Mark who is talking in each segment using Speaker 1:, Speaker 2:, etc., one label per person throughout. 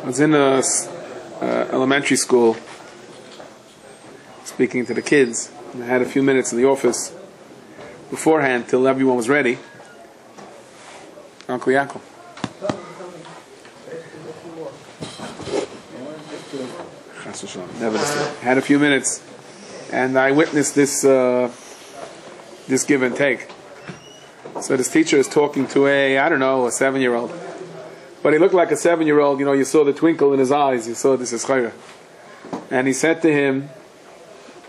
Speaker 1: I was in a elementary school speaking to the kids, and I had a few minutes in the office beforehand till everyone was ready. Uncle Yaakov. Never had a few minutes, and I witnessed this give and take. So this teacher is talking to a 7-year-old. But he looked like a 7-year-old, you saw the twinkle in his eyes, you saw this is Schachter. And he said to him,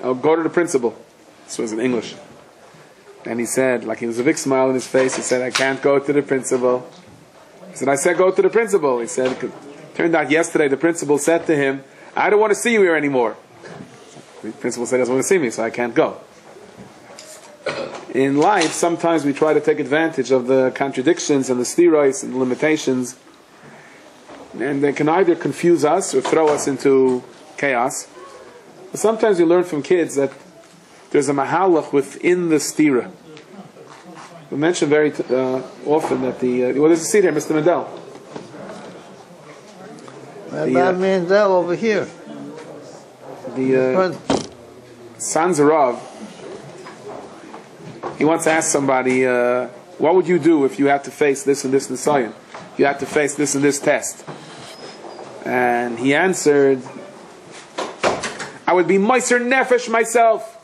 Speaker 1: "Oh, go to the principal." This was in English. And he said, like he was a big smile on his face, he said, "I can't go to the principal." He said, "I said go to the principal." He said, turned out yesterday the principal said to him, "I don't want to see you here anymore." The principal said, "He doesn't want to see me, so I can't go." In life, sometimes we try to take advantage of the contradictions and the steroids and the limitations, and they can either confuse us or throw us into chaos. But sometimes we learn from kids that there's a mahalach within the stira. We mention very often that there's a seat here, Mr. Mendel.
Speaker 2: Rabbi Mendel over here.
Speaker 1: The Sanzarov, he once asked somebody, what would you do if you had to face this and this Nisayan? You had to face this and this test. And he answered, "I would be Meiser Nefesh myself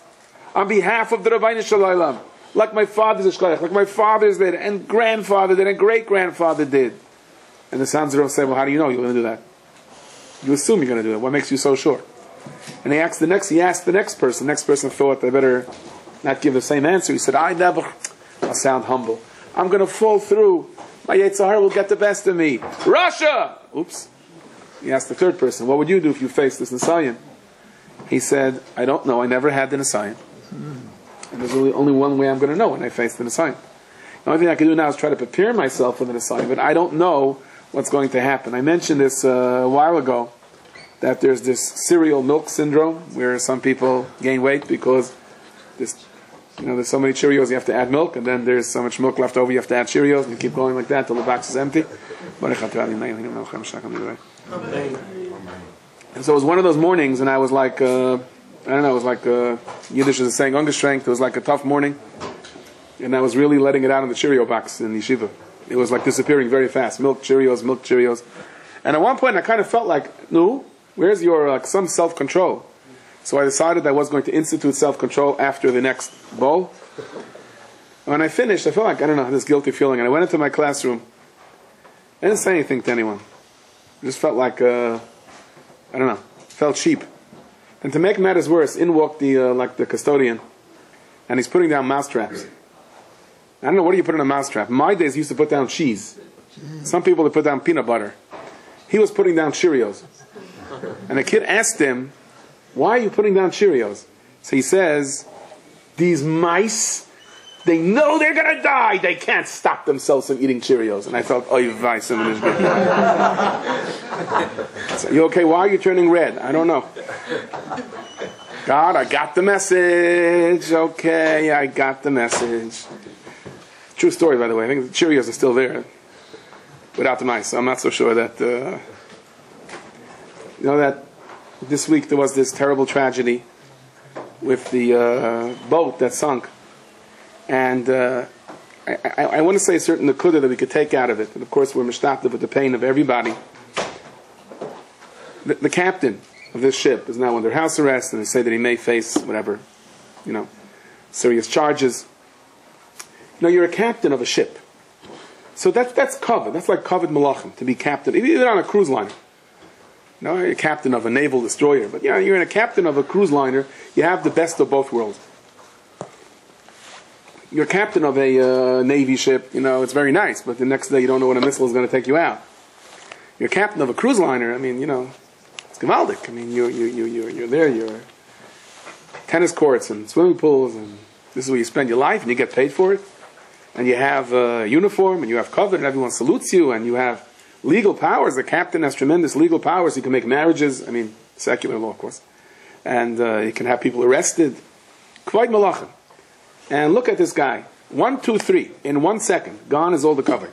Speaker 1: on behalf of the Rabbeinu Shalom, like my father's Shkoyach, like my fathers did, and grandfather did, and great-grandfather did." And the Sanzarov said, "Well, how do you know you're going to do that? You assume you're going to do it. What makes you so sure?" And he asked the next person. The next person thought they better not give the same answer. He said, I'll sound humble. I'm going to fall through. My Yetzer Hara will get the best of me. Russia! Oops. He asked the third person, what would you do if you faced this Nisayan? He said, I don't know. I never had the Nisayan. And there's only one way I'm going to know when I face the Nisayan. The only thing I can do now is try to prepare myself for the Nisayan, but I don't know what's going to happen. I mentioned this a while ago, that there's this cereal milk syndrome, where some people gain weight because there's so many Cheerios you have to add milk, and then there's so much milk left over you have to add Cheerios, and you keep going like that till the box is empty. And so it was one of those mornings, and I was like, it was like Yiddish is saying angestrengt. It was like a tough morning, and I was really letting it out in the Cheerio box in yeshiva. It was like disappearing very fast. Milk Cheerios. And at one point I kind of felt like, no, where's your some self-control? So I decided I was going to institute self-control after the next bowl. And when I finished, I felt like, this guilty feeling. And I went into my classroom. I didn't say anything to anyone. I just felt like, felt cheap. And to make matters worse, in walked the custodian. And he's putting down mousetraps. I don't know, what do you put in a mousetrap? In my days, he used to put down cheese. Some people would put down peanut butter. He was putting down Cheerios. And a kid asked him, why are you putting down Cheerios? So he says, these mice, they know they're going to die. They can't stop themselves from eating Cheerios. And I felt, oy vey, someone is good. So, you okay? Why are you turning red? I don't know. God, I got the message. Okay, I got the message. True story, by the way. I think the Cheerios are still there without the mice. So I'm not so sure that... that this week there was this terrible tragedy with the boat that sunk. And I want to say a certain nakuda that we could take out of it. And of course we're mishtatev with the pain of everybody. The captain of this ship is now under house arrest, and they say that he may face whatever, serious charges. You're a captain of a ship. So that's covered. That's like covered malachim, to be captain, even on a cruise liner. You're a captain of a naval destroyer, but you're a captain of a cruise liner. You have the best of both worlds. You're a captain of a navy ship. It's very nice, but the next day you don't know when a missile is going to take you out. You're a captain of a cruise liner. It's gewaldic. You're there. You're tennis courts and swimming pools, and this is where you spend your life, and you get paid for it. And you have a uniform, and you have cover, and everyone salutes you, and you have legal powers. The captain has tremendous legal powers. He can make marriages. Secular law, of course. And he can have people arrested. Quite malachim. And look at this guy. 1, 2, 3. In 1 second. Gone is all the cover.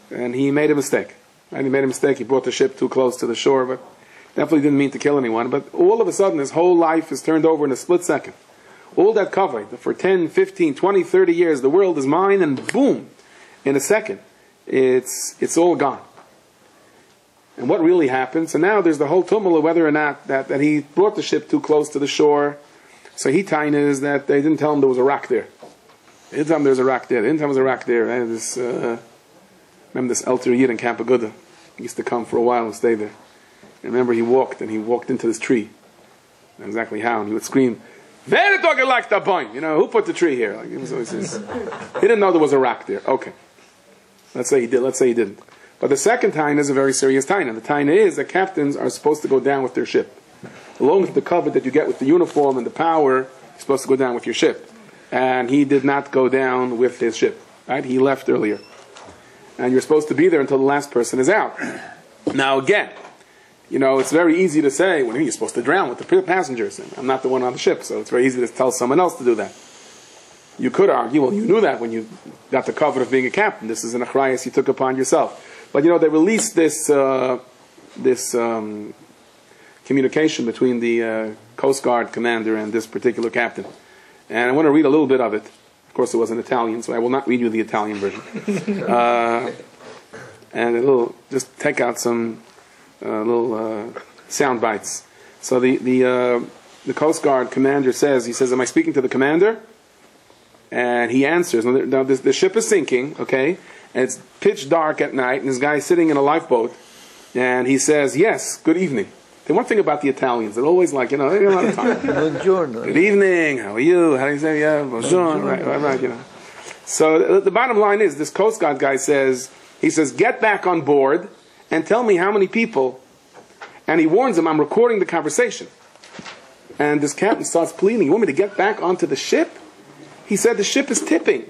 Speaker 1: And he made a mistake. And he made a mistake. He brought the ship too close to the shore, but definitely didn't mean to kill anyone. But all of a sudden, his whole life is turned over in a split second. All that covered for 10, 15, 20, 30 years, the world is mine, and boom, in a second, it's all gone. And what really happened? So now there's the whole tumult of whether or not that he brought the ship too close to the shore. So he tainas that they didn't tell him there was a rock there. They didn't tell him there was a rock there. They didn't tell him there was a rock there. And this, remember this Elter Yid in Camp Aguda? He used to come for a while and stay there. And remember he walked into this tree. Not exactly how. And he would scream, Vaeira dog like the boing. You know, who put the tree here? Like, he didn't know there was a rock there. Okay. Let's say he did. Let's say he didn't. But the second taina is a very serious taina. The taina is that captains are supposed to go down with their ship. Along with the cover that you get with the uniform and the power, you're supposed to go down with your ship. And he did not go down with his ship. Right? He left earlier. And you're supposed to be there until the last person is out. Now again, you know, it's very easy to say, well, you're supposed to drown with the passengers. And I'm not the one on the ship, so it's very easy to tell someone else to do that. You could argue, well, you knew that when you got the cover of being a captain. This is an achrayas you took upon yourself. But you know, they released this communication between the Coast Guard commander and this particular captain. And I want to read a little bit of it. Of course, it was in Italian, so I will not read you the Italian version. And it'll just take out some little sound bites. So the Coast Guard commander says, he says, am I speaking to the commander? And he answers. Now the ship is sinking, okay? And it's pitch dark at night, and this guy's sitting in a lifeboat, and he says, yes, good evening. The one thing about the Italians, they're always like, you know, they have a lot of time.
Speaker 2: Buongiorno.
Speaker 1: Good evening, how are you? How do you say, yeah, bonjour, right, you know. So the bottom line is, this Coast Guard guy says, he says, get back on board and tell me how many people, and he warns him, I'm recording the conversation. And this captain starts pleading, you want me to get back onto the ship? He said, the ship is tipping.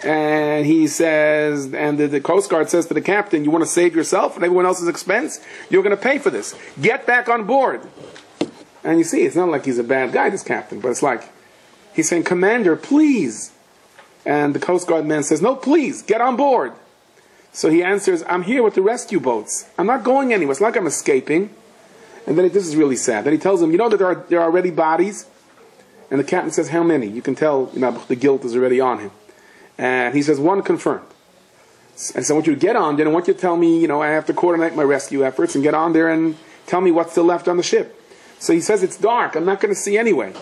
Speaker 1: And he says, and the Coast Guard says to the captain, you want to save yourself at everyone else's expense? You're going to pay for this. Get back on board. And you see, it's not like he's a bad guy, this captain, but it's like, he's saying, Commander, please. And the Coast Guard man says, no, please, get on board. So he answers, I'm here with the rescue boats. I'm not going anywhere. It's not like I'm escaping. And then this is really sad. Then he tells him, you know that there are already bodies? And the captain says, how many? You can tell, you know, the guilt is already on him. And he says, one confirmed. And so I want you to get on there, and I want you to tell me, you know, I have to coordinate my rescue efforts and get on there and tell me what's still left on the ship. So he says, it's dark. I'm not going to see anyway.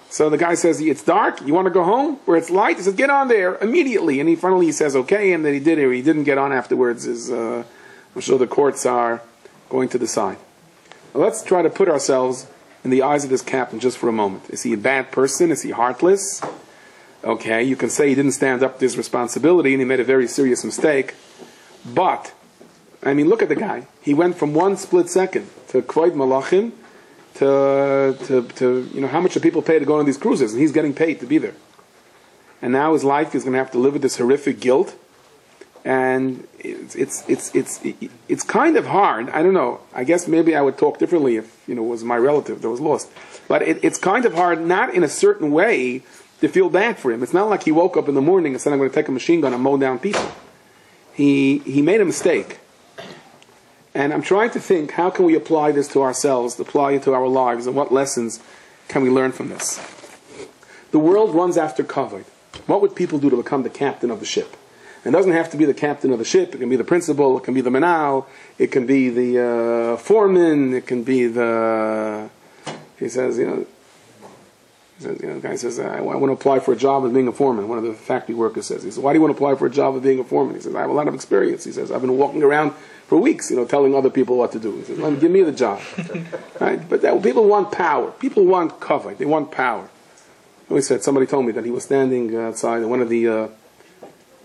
Speaker 1: So the guy says, it's dark? You want to go home where it's light? He says, get on there immediately. And he finally says, okay, and then he did it. He didn't get on afterwards. I'm sure the courts are going to decide. Now, let's try to put ourselves in the eyes of this captain just for a moment. Is he a bad person? Is he heartless? Okay, you can say he didn't stand up to his responsibility and he made a very serious mistake. But, I mean, look at the guy. He went from one split second to Kvoid Malachim to you know, how much do people pay to go on these cruises? And he's getting paid to be there. And now his life is going to have to live with this horrific guilt. And it's kind of hard. I don't know. I guess maybe I would talk differently if, you know, it was my relative that was lost. But it's kind of hard, not in a certain way, to feel bad for him. It's not like he woke up in the morning and said, I'm going to take a machine gun and mow down people. He made a mistake. And I'm trying to think, how can we apply this to ourselves, apply it to our lives, and what lessons can we learn from this? The world runs after kavod. What would people do to become the captain of the ship? And it doesn't have to be the captain of the ship. It can be the principal, it can be the manal, it can be the foreman, it can be the... He says, you know, the guy says, I want to apply for a job as being a foreman. One of the factory workers says, he says, why do you want to apply for a job as being a foreman? He says, I have a lot of experience. He says, I've been walking around for weeks, you know, telling other people what to do. He says, give me the job. Right? But people want power. People want cover. They want power. He said, somebody told me that he was standing outside and one of the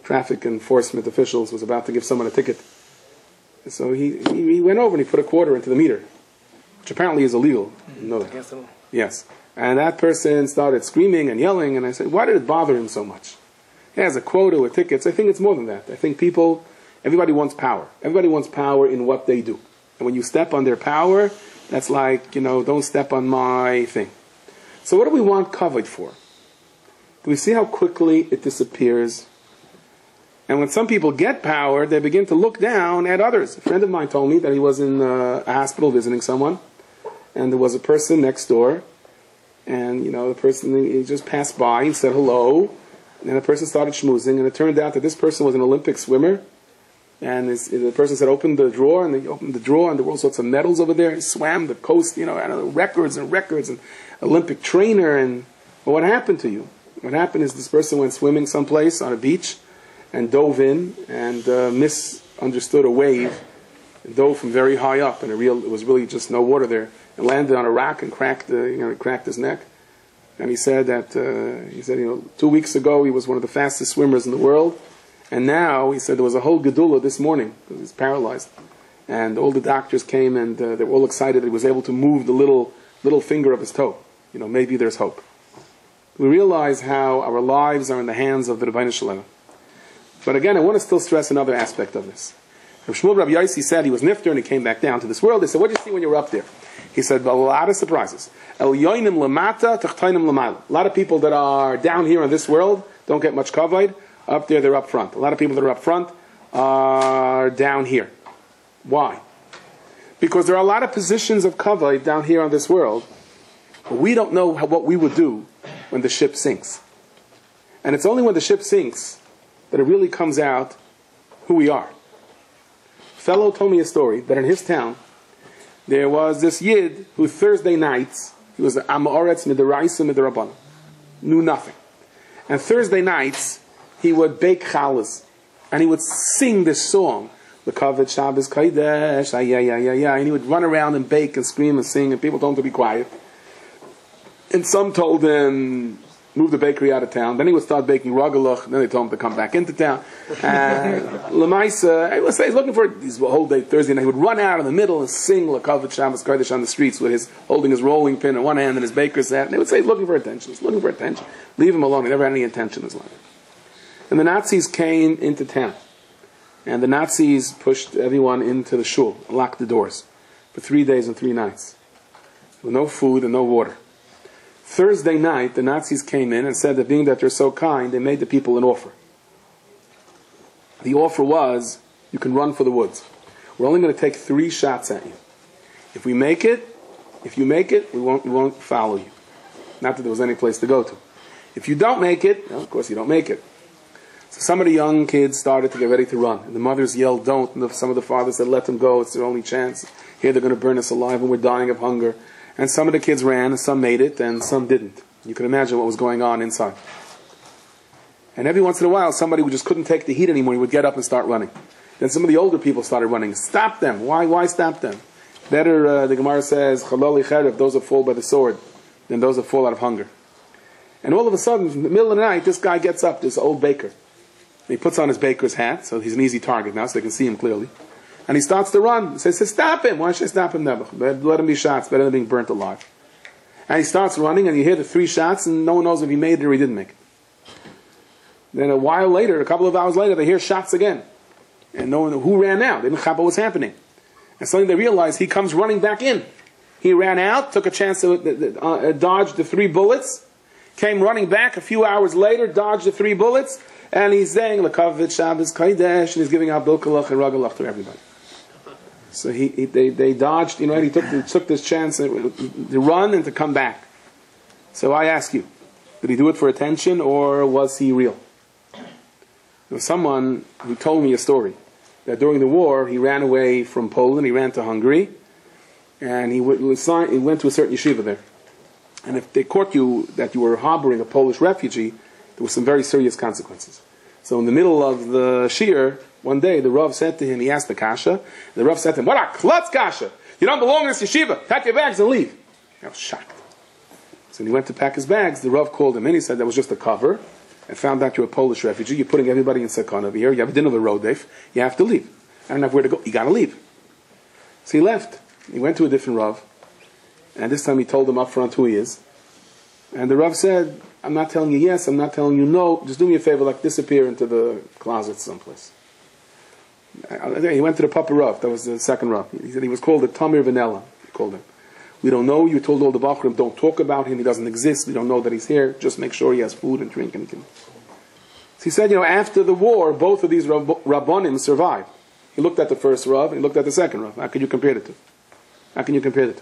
Speaker 1: traffic enforcement officials was about to give someone a ticket. So he went over and he put a quarter into the meter, which apparently is illegal. You know that. Yes. And that person started screaming and yelling, and I said, why did it bother him so much? He has a quota with tickets. I think it's more than that. I think everybody wants power. Everybody wants power in what they do. And when you step on their power, that's like, you know, don't step on my thing. So what do we want kavod for? Do we see how quickly it disappears? And when some people get power, they begin to look down at others. A friend of mine told me that he was in a hospital visiting someone, and there was a person next door, and the person, he just passed by and said hello, and the person started schmoozing, and it turned out that this person was an Olympic swimmer, and the person said, open the drawer, and they opened the drawer, and there were all sorts of medals over there. He swam the coast, records and records, and Olympic trainer, and what happened to you? What happened is this person went swimming someplace on a beach, and dove in and misunderstood a wave, and dove from very high up, and it was really just no water there, and landed on a rock and cracked his neck. And he said that 2 weeks ago he was one of the fastest swimmers in the world, and now he said there was a whole gedula this morning because he's paralyzed, and all the doctors came and they were all excited that he was able to move the little finger of his toe. Maybe there's hope. We realize how our lives are in the hands of the Rabbi Shalom. But again, I want to still stress another aspect of this. Rabbi Yossi said he was nifter and he came back down to this world. They said, what did you see when you were up there? He said, well, a lot of surprises. A lot of people that are down here in this world don't get much kavod. Up there, they're up front. A lot of people that are up front are down here. Why? Because there are a lot of positions of kavod down here on this world, but we don't know what we would do when the ship sinks. And it's only when the ship sinks that it really comes out who we are. A fellow told me a story that in his town there was this Yid who Thursday nights, he was an Amoretz Midaraisa Midarabban, knew nothing. And Thursday nights he would bake challahs and he would sing this song, L'Kavod Shabbos Kodesh, and he would run around and bake and scream and sing, and people told him to be quiet. And some told him, move the bakery out of town. Then he would start baking ragalach. Then they told him to come back into town. Lamaisa, he's looking for his whole day Thursday night. He would run out in the middle and sing L'Kavod Shabbos Kodesh on the streets with holding his rolling pin in one hand and his baker's hat. And they would say he's looking for attention. He's looking for attention. Leave him alone. He never had any attention in his life. And the Nazis came into town. And the Nazis pushed everyone into the shul and locked the doors for 3 days and 3 nights. With no food and no water. Thursday night, the Nazis came in and said that being that they're so kind, they made the people an offer. The offer was, you can run for the woods. We're only going to take 3 shots at you. If you make it, we won't follow you. Not that there was any place to go to. If you don't make it, well, of course you don't make it. So some of the young kids started to get ready to run. And the mothers yelled, don't. And some of the fathers said, let them go. It's their only chance. Here they're going to burn us alive and we're dying of hunger. And some of the kids ran, and some made it, and some didn't. You can imagine what was going on inside. And every once in a while, somebody who just couldn't take the heat anymore, he would get up and start running. Then some of the older people started running. Stop them. Why stop them? Better, the Gemara says, Chalali Cherev, those that fall by the sword, than those that fall out of hunger. And all of a sudden, in the middle of the night, this guy gets up, this old baker. He puts on his baker's hat, so he's an easy target now, so they can see him clearly. And he starts to run. He says, stop him. Why should I stop him now? Let him be shot. It's better than being burnt alive. And he starts running, and you hear the 3 shots, and no one knows if he made it or he didn't make it. Then a while later, a couple of hours later, they hear shots again. And no one who ran out. They didn't know what was happening. And suddenly they realize he comes running back in. He ran out, took a chance to dodge the 3 bullets, came running back a few hours later, dodged the 3 bullets, and he's saying, L'Kavod Shabbos Kodesh, and he's giving out Bilkalach and Ragalach to everybody. So they dodged, he took this chance to run and to come back. So I ask you, did he do it for attention or was he real? There was someone who told me a story that during the war he ran away from Poland, he ran to Hungary, and he went to a certain yeshiva there. And if they caught you that you were harboring a Polish refugee, there were some very serious consequences. So in the middle of the shiur, one day the Rav said to him, he asked the kasha, the Rav said to him, what a klutz kasha! You don't belong in this yeshiva! Pack your bags and leave! I was shocked. So when he went to pack his bags, the Rav called him in, he said that was just a cover, and found out you're a Polish refugee, you're putting everybody in sakana over here, you have a dinner with Rodef, you have to leave. I don't have where to go, you gotta leave. So he left. He went to a different Rav, and this time he told him up front who he is. And the Rav said, I'm not telling you yes, I'm not telling you no, just do me a favor, disappear into the closet someplace. He went to the Papa Rav, that was the second Rav. He said he was called the Tamir Vanilla, he called him. We don't know, you told all the Bachrim, don't talk about him, he doesn't exist, we don't know that he's here, just make sure he has food and drink and he can. So he said, after the war, both of these Rabbonim survived. He looked at the first Rav, and he looked at the second Rav. How can you compare the two? How can you compare the two?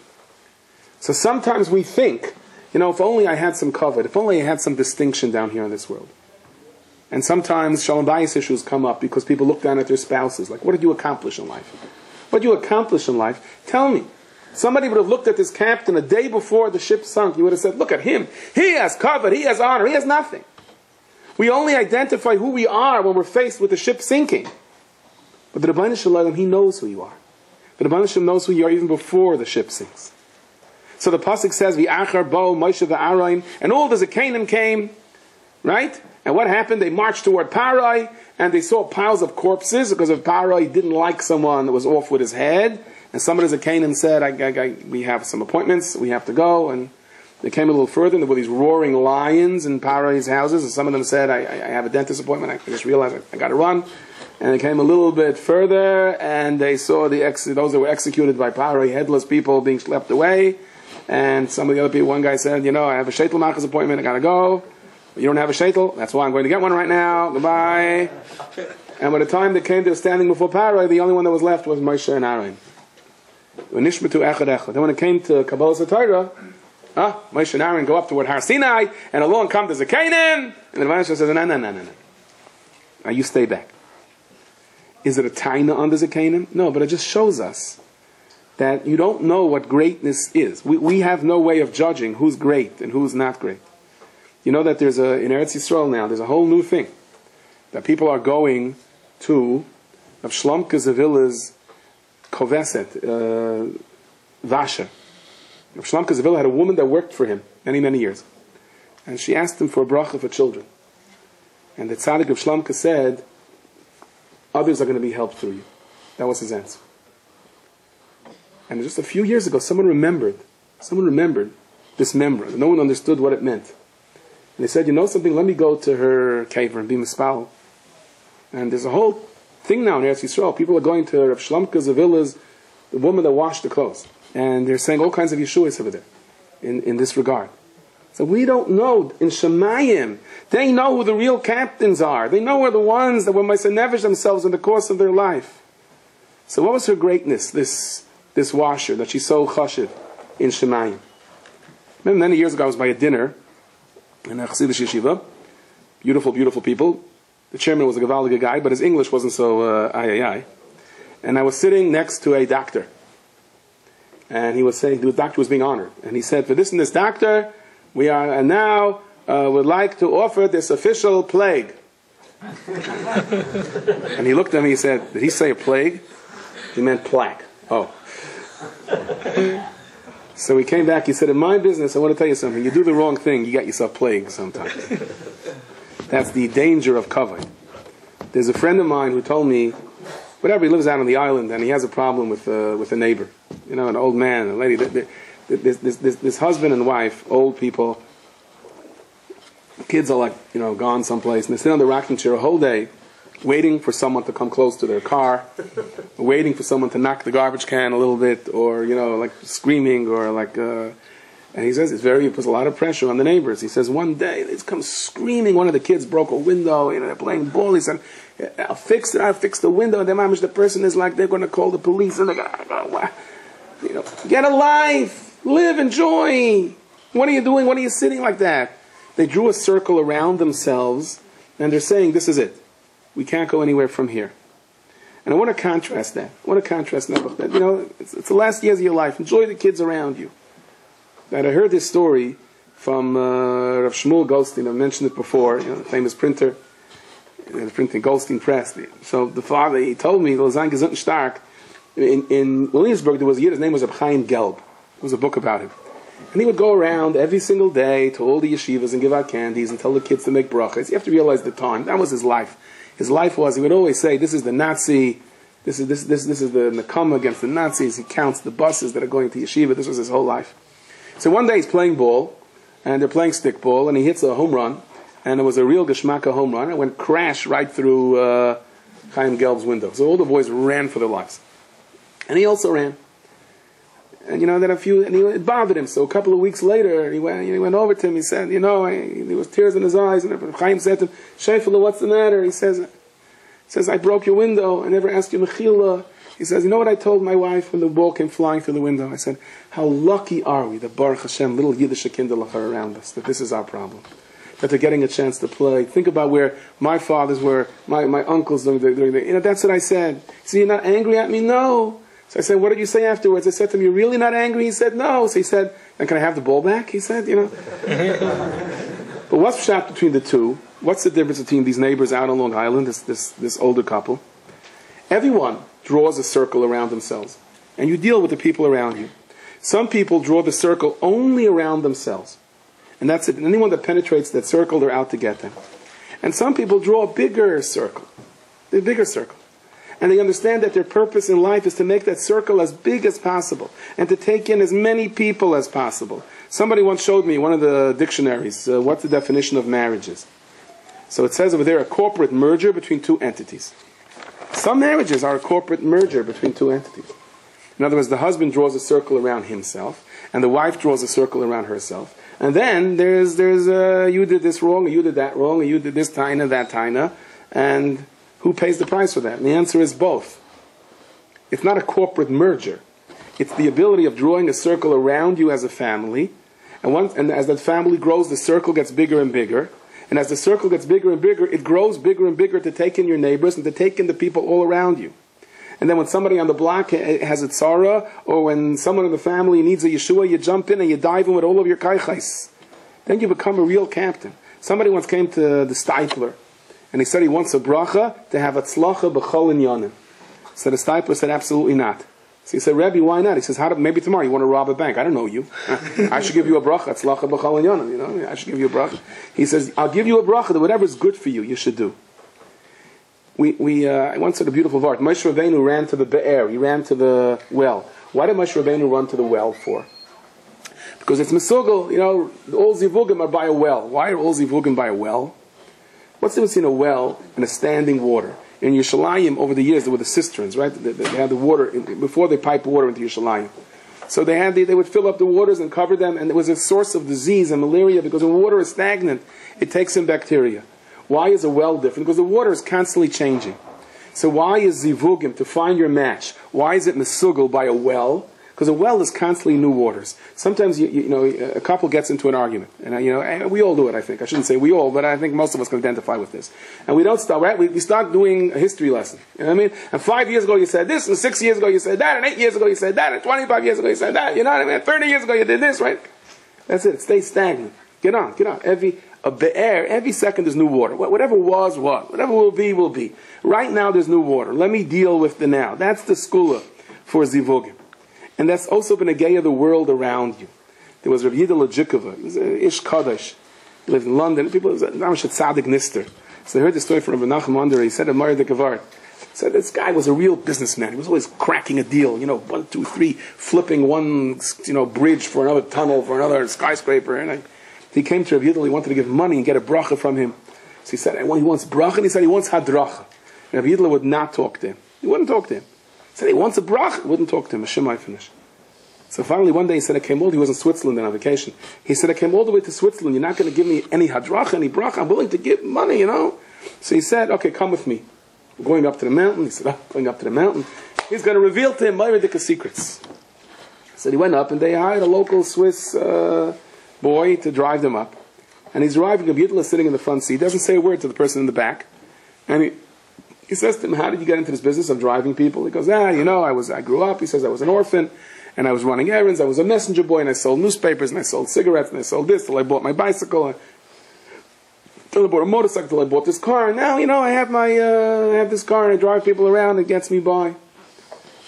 Speaker 1: So sometimes we think, if only I had some covet, if only I had some distinction down here in this world. And sometimes Shalom Bayis issues come up because people look down at their spouses, like, what did you accomplish in life? What did you accomplish in life? Tell me. Somebody would have looked at this captain a day before the ship sunk. You would have said, look at him. He has covet, he has honor, he has nothing. We only identify who we are when we're faced with the ship sinking. But the Rabbi Shalom, he knows who you are. The Rabbi Shalom knows who you are even before the ship sinks. So the pasuk says, "V'achar bo Moshe v'Aaron," and all the Zekanim came, right? And what happened? They marched toward Parai, and they saw piles of corpses because if Parai didn't like someone that was off with his head, and some of the Zekanim said, "We have some appointments, we have to go." And they came a little further, and there were these roaring lions in Parai's houses, and some of them said, "I have a dentist appointment. I just realized I got to run." And they came a little bit further, and they saw those that were executed by Parai, headless people being schlepped away. And some of the other people, one guy said, I have a Sheitel Machas appointment, I gotta go. You don't have a Sheitel? That's why I'm going to get one right now. Goodbye. And by the time they came to standing before Parai, the only one that was left was Moshe and Aaron. Then when it came to Kabbalah Torah, Moshe and Aaron go up toward Har Sinai, and along come the Zekanim, and the Rebbe says, no. Now you stay back. Is it a taina on the Zekanim? No, but it just shows us that you don't know what greatness is. We have no way of judging who's great and who's not great. You know that in Eretz Yisrael now, there's a whole new thing. That people are going to Rav Shlomke Zavila's Koveset, Vasha. Rav Shlomke Zavila had a woman that worked for him many, many years. And she asked him for a bracha for children. And the tzaddik Rav Shlomke said, others are going to be helped through you. That was his answer. And just a few years ago, someone remembered this memra. No one understood what it meant. And they said, something, let me go to her cave and be mispal. And there's a whole thing now in Eretz Yisrael. People are going to Rav Shlomke Zavila's, the woman that washed the clothes. And they're saying all kinds of yeshuas over there in this regard. So we don't know. In Shemayim, they know who the real captains are. They know who are the ones that were Meisanevish themselves in the course of their life. So what was her greatness, this washer, that she's so chashiv in Shemayim? Remember many years ago I was by a dinner in a Chassidish yeshiva. Beautiful, beautiful people. The chairman was a gewaldige guy, but his English wasn't so And I was sitting next to a doctor. And he was saying, the doctor was being honored. And he said, for this and this doctor, we are now would like to offer this official plague. And he looked at me, he said, did he say a plague? He meant plaque. Oh. So he came back, he said, in my business, I want to tell you something. You do the wrong thing, you get yourself plagued sometimes. That's the danger of covet. There's a friend of mine who told me, whatever, he lives out on the island, and he has a problem with a neighbor. An old man, a lady. This husband and wife, old people, kids are gone someplace, and they sit on the rocking chair a whole day, waiting for someone to come close to their car, waiting for someone to knock the garbage can a little bit, or screaming, or and he says it puts a lot of pressure on the neighbors. He says one day they come screaming. One of the kids broke a window. They're playing ball. He said, "I'll fix it. I'll fix the window." And the person is like, they're going to call the police, and they're going, get a life, live, enjoy. What are you doing? What are you sitting like that? They drew a circle around themselves, and they're saying, "This is it. We can't go anywhere from here." And I want to contrast that. It's the last years of your life. Enjoy the kids around you. And I heard this story from Rav Shmuel Goldstein. I mentioned it before, the famous printer, the printing Goldstein Press. So the father, he told me, Lausanne Gesund Stark, in Williamsburg, there was a Yid, his name was Reb Chaim Gelb. There was a book about him. And he would go around every single day to all the yeshivas and give out candies and tell the kids to make brachas. You have to realize the time. That was his life. His life was, he would always say, this is the Nazi, this is the Nakama against the Nazis. He counts the buses that are going to yeshiva. This was his whole life. So one day he's playing ball, and they're playing stickball, and he hits a home run, and it was a real Geschmacka home run. It went crash right through Chaim Gelb's window. So all the boys ran for their lives. And he also ran. And it bothered him. So a couple of weeks later, he went over to him. He said, there was tears in his eyes. And Chaim said to him, Sheifele, what's the matter? He says, I broke your window. I never asked you mechila. He says, you know what I told my wife when the ball came flying through the window? I said, how lucky are we that Baruch Hashem, little Yiddish kinderlach are around us, that this is our problem. That they're getting a chance to play. Think about where my fathers were, my uncles during the, that's what I said. He said, you're not angry at me? No. So I said, what did you say afterwards? I said to him, you're really not angry? He said, no. So he said, and can I have the ball back? He said, But what's pshat between the two? What's the difference between these neighbors out on Long Island, this older couple? Everyone draws a circle around themselves. And you deal with the people around you. Some people draw the circle only around themselves. And that's it. And anyone that penetrates that circle, they're out to get them. And some people draw a bigger circle. The bigger circle. And they understand that their purpose in life is to make that circle as big as possible. And to take in as many people as possible. Somebody once showed me one of the dictionaries, what's the definition of marriages. So it says over there, a corporate merger between two entities. Some marriages are a corporate merger between two entities. In other words, the husband draws a circle around himself, and the wife draws a circle around herself. And then there's you did this wrong, or you did that wrong, or you did this taina, that taina, and who pays the price for that? And the answer is both. It's not a corporate merger. It's the ability of drawing a circle around you as a family, and as that family grows, the circle gets bigger and bigger. And as the circle gets bigger and bigger, it grows bigger and bigger to take in your neighbors and to take in the people all around you. And then when somebody on the block has a tzara, or when someone in the family needs a Yeshua, you jump in and you dive in with all of your kaichais. Then you become a real captain. Somebody once came to the Stipler, and he said he wants a bracha to have a tzlacha b'chol inyanim. So the Stipler said, absolutely not. So he said, Rabbi, why not? He says, maybe tomorrow you want to rob a bank. I don't know you. I should give you a bracha. Tzlacha b'chol inyanim. I should give you a bracha. He says, I'll give you a bracha that whatever is good for you, you should do. I once said a beautiful vart. Moshe Rabbeinu ran to the Be'er. He ran to the well. Why did Moshe Rabbeinu run to the well for? Because it's Mesugel. All zivugim are by a well. Why are all zivugim by a well? What's the difference between a well and a standing water? In Yerushalayim, over the years, there were the cisterns, right? They had the water, before they piped water into Yerushalayim. So they would fill up the waters and cover them, and it was a source of disease and malaria, because when water is stagnant, it takes in bacteria. Why is a well different? Because the water is constantly changing. So why is zivugim, to find your match, why is it mesugel by a well? Because a well is constantly new waters. Sometimes a couple gets into an argument, and we all do it. I think I shouldn't say we all, but I think most of us can identify with this. And we don't start. Right? We start doing a history lesson. You know what I mean? And 5 years ago you said this, and 6 years ago you said that, and 8 years ago you said that, and 25 years ago you said that. You know what I mean? 30 years ago you did this, right? That's it. Stay stagnant. Get on. Every second there's new water. Whatever was. Whatever will be, will be. Right now there's new water. Let me deal with the now. That's the skula for zivugim. And that's also been a gay of the world around you. There was Rabbi Yidel Lajikova. He was an Ish Kaddish. He lived in London. People, it was a Tzadik Nister. So they heard the story from Rabbi Nachum Under. He said, Amar de Kavar. Said this guy was a real businessman. He was always cracking a deal. 1, 2, 3, flipping one, bridge for another tunnel, for another skyscraper. And he came to Rabbi Yidel. He wanted to give money and get a bracha from him. So he said, he wants bracha, and he said he wants hadracha. And Rabbi Yidel would not talk to him. He wouldn't talk to him. He said he wants a bracha. Wouldn't talk to him. Hashem, I finish. So finally one day he said, he was in Switzerland on vacation. He said, I came all the way to Switzerland. You're not going to give me any hadracha, any bracha. I'm willing to give money, So he said, okay, come with me. We're going up to the mountain. He said, going up to the mountain. He's going to reveal to him Vaeira secrets. So he went up and they hired a local Swiss boy to drive them up. And he's driving, Rabbi Yidel is sitting in the front seat. He doesn't say a word to the person in the back. And he says to him, how did you get into this business of driving people? He goes, I grew up. He says, I was an orphan, and I was running errands. I was a messenger boy, and I sold newspapers, and I sold cigarettes, and I sold this, till I bought my bicycle, till I bought a motorcycle, till I bought this car. And now, I have I have this car, and I drive people around, it gets me by.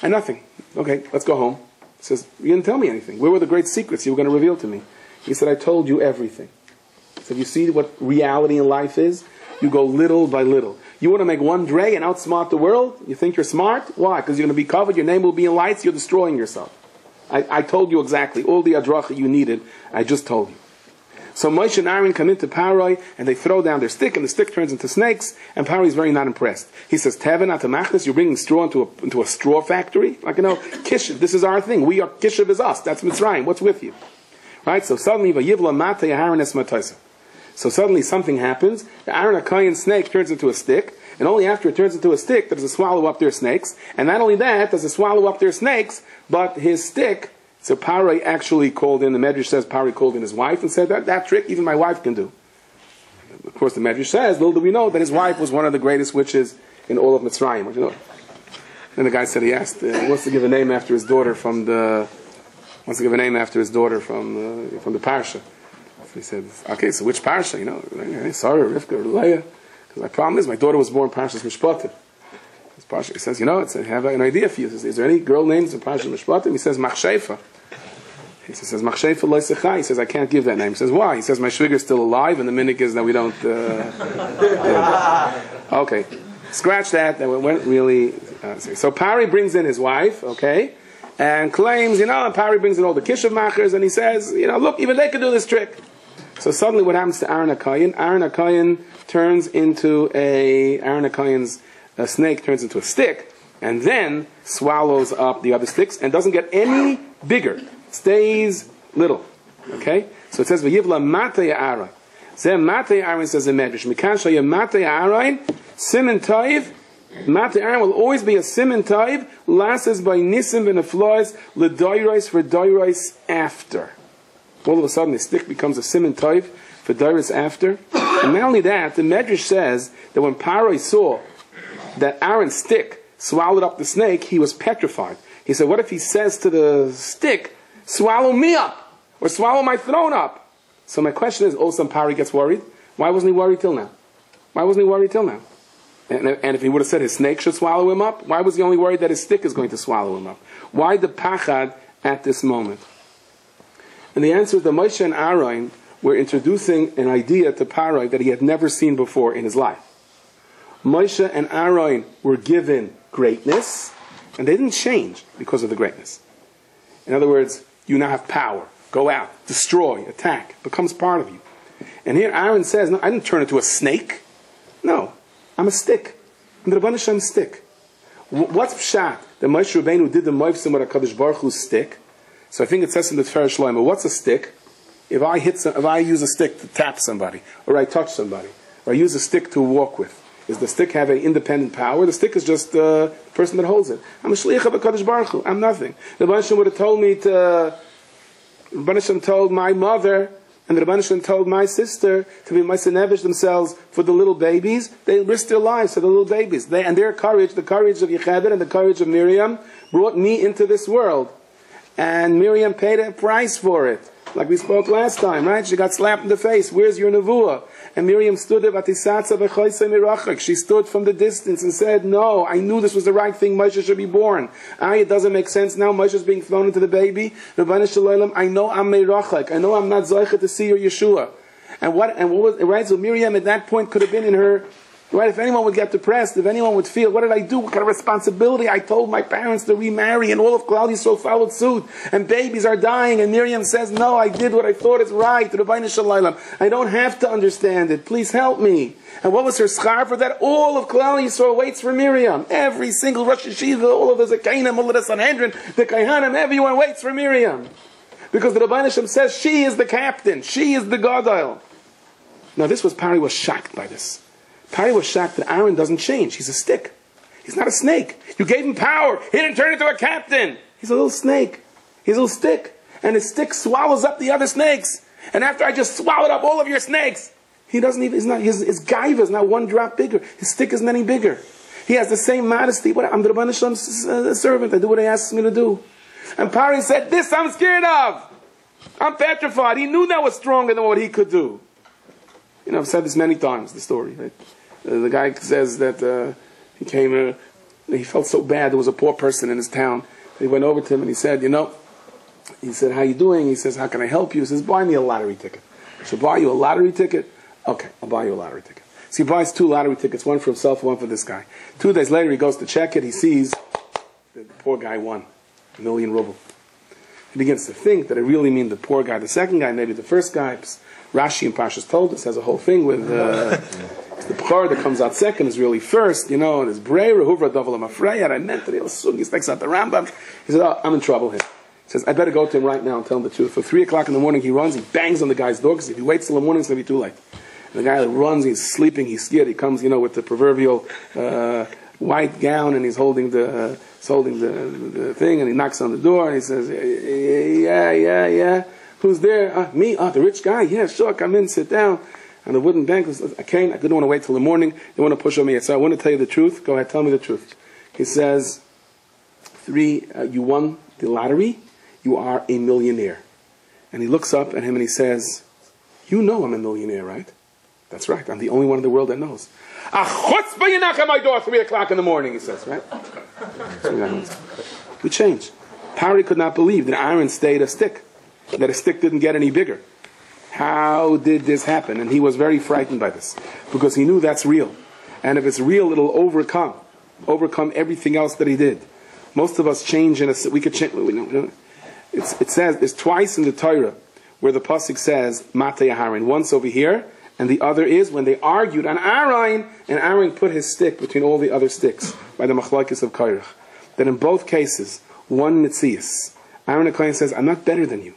Speaker 1: And nothing. Okay, let's go home. He says, you didn't tell me anything. Where were the great secrets you were going to reveal to me? He said, I told you everything. He said, you see what reality in life is? You go little by little. You want to make one dray and outsmart the world? You think you're smart? Why? Because you're going to be covered, your name will be in lights, you're destroying yourself. I told you exactly all the adracha you needed. I just told you. So Moshe and Aaron come into Paroi, and they throw down their stick, and the stick turns into snakes, and Paroi is very not impressed. He says, Tevin atamachlis, you're bringing straw into a straw factory? Like, Kishiv, this is our thing. Kishiv is us. That's Mitzrayim. What's with you? Right? So suddenly, Vayivla Mate Aaron es Mataisa. So suddenly something happens. The Aaron HaKayin snake turns into a stick, and only after it turns into a stick does it swallow up their snakes. And not only that, does it swallow up their snakes, but his stick. So Paroi actually called in, the Medrash says Paroi called in his wife and said, that trick even my wife can do. Of course, the Medrash says, little do we know, that his wife was one of the greatest witches in all of Mitzrayim. And the guy said he asked, he wants to give a name after his daughter from the Parashat. So he said, okay, so which Parashat? Sarah, Rivka, or Leah? Because my problem is, my daughter was born Parashat Mishpatim. He says, I have an idea for you. He says, is there any girl named in Parashat Mishpatim? He says, Machshefa. He says, Machshefa Loisechai. He says, I can't give that name. He says, why? He says, my shviga is still alive, and the minhag is that we don't... Okay. Scratch that. That went really... So Pari brings in his wife, okay, and claims, and Pari brings in all the kishav machers, and he says, look, even they could do this trick. So suddenly what happens to Aaron HaKayin? Aaron HaKayin turns into Aaron HaKayin's snake turns into a stick, and then swallows up the other sticks, and doesn't get any bigger. Stays little. Okay? So it says, V'yivla matei Aaron. Zeh matei Aaron says in Medrash. Mikan shaya matei Aaron, simen toiv. Matei Aaron will always be a simen toiv, lasses by nisim v'neflois, l'doiros for doiros after. All of a sudden the stick becomes a simen toiv for doiros after. And not only that, the Medrash says that when Paroi saw that Aaron's stick swallowed up the snake, he was petrified. He said, what if he says to the stick, swallow me up, or swallow my throne up? So my question is, all of a sudden Paroi gets worried. Why wasn't he worried till now? And if he would have said his snake should swallow him up, why was he only worried that his stick is going to swallow him up? Why the pachad at this moment? And the answer is that Moshe and Aaron were introducing an idea to Paroi that he had never seen before in his life. Moshe and Aaron were given greatness, and they didn't change because of the greatness. In other words, you now have power. Go out, destroy, attack, becomes part of you. And here Aaron says, no, I didn't turn into a snake. No, I'm a stick. I'm the Rabban Hashem's stick. What's pshat? That Moshe Rabbeinu did the moifsim with HaKadosh Baruch Hu's stick. So I think it says in the Torah Shlomo, what's a stick? If I use a stick to tap somebody, or I touch somebody, or I use a stick to walk with, does the stick have an independent power? The stick is just the person that holds it. I'm a shliach of HaKadosh Baruch Hu. I'm nothing. The Rabban Hashem would have told me the Rabban Hashem told my mother, and the Rabban Hashem told my sister to be meisenevish themselves for the little babies. They risked their lives for the little babies. And their courage, the courage of Yocheved and the courage of Miriam, brought me into this world. And Miriam paid a price for it. Like we spoke last time, right? She got slapped in the face. Where's your nevuah? And Miriam stood there, she stood from the distance and said, no, I knew this was the right thing. Moshe should be born. It doesn't make sense now. Moshe is being thrown into the baby. I know I'm meirachak. I know I'm not zoichet to see your Yeshua. And what was, right? So Miriam at that point could have been in her, right? If anyone would get depressed, if anyone would feel, what did I do? What kind of responsibility? I told my parents to remarry, and all of Klal Yisrael followed suit, and babies are dying, and Miriam says, no, I did what I thought is right. I don't have to understand it. Please help me. And what was her schar for that? All of Klal Yisrael waits for Miriam. Every single Rosh Yeshiva, all of the Zakainim, all of the Sanhedrin, the Kaihanim, everyone waits for Miriam. Because the Rabbi Hashem says she is the captain. She is the Gadol. Now Paroi was shocked by this. Paroi was shocked that Aaron doesn't change. He's a stick. He's not a snake. You gave him power. He didn't turn into a captain. He's a little snake. He's a little stick. And his stick swallows up the other snakes. And after I just swallowed up all of your snakes, he doesn't even, his gaiva is not one drop bigger. His stick isn't any bigger. He has the same modesty. I'm the Rabban Hashem's servant. I do what he asks me to do. And Paroi said, this I'm scared of. I'm petrified. He knew that was stronger than what he could do. I've said this many times, the story, right? The guy says that he felt so bad. There was a poor person in his town. He went over to him and he said, he said, how you doing? He says, how can I help you? He says, buy me a lottery ticket. I should buy you a lottery ticket? Okay, I'll buy you a lottery ticket. So he buys 2 lottery tickets, one for himself, one for this guy. 2 days later, he goes to check it. He sees the poor guy won $1 million ruble. He begins to think that I really mean the poor guy, the second guy, maybe the first guy. Rashi and Parashat told us has a whole thing with the Bechor that comes out second is really first, and it's Vaeira, Huvra, Davel, Afrayat. I meant that he takes out the Rambam. He said, I'm in trouble here. He says, I better go to him right now and tell him the truth. For 3 o'clock in the morning, he runs, he bangs on the guy's door, because if he waits till the morning, it's going to be too late. And the guy that runs, he's sleeping, he's scared. He comes, with the proverbial white gown, and he's holding the thing, and he knocks on the door, and he says, yeah. Who's there? Me? The rich guy? Yeah, sure, come in, sit down. And the wooden bank says, I didn't want to wait till the morning. They want to push on me. So I want to tell you the truth. Go ahead, tell me the truth. He says, 3, you won the lottery. You are a millionaire. And he looks up at him and he says, you know I'm a millionaire, right? That's right. I'm the only one in the world that knows. A chutzpah, you knock on my door at 3 o'clock in the morning, he says, right? We change. Pari could not believe that iron stayed a stick, that a stick didn't get any bigger. How did this happen? And he was very frightened by this, because he knew that's real. And if it's real, it'll overcome everything else that he did. Most of us change we could change. It says, there's twice in the Torah where the pasuk says, Matei Aharon. Once over here, and the other is when they argued on Aaron, and Aaron put his stick between all the other sticks by the machlokes of Korach. That in both cases, one Netzias, Aaron HaKohen says, I'm not better than you.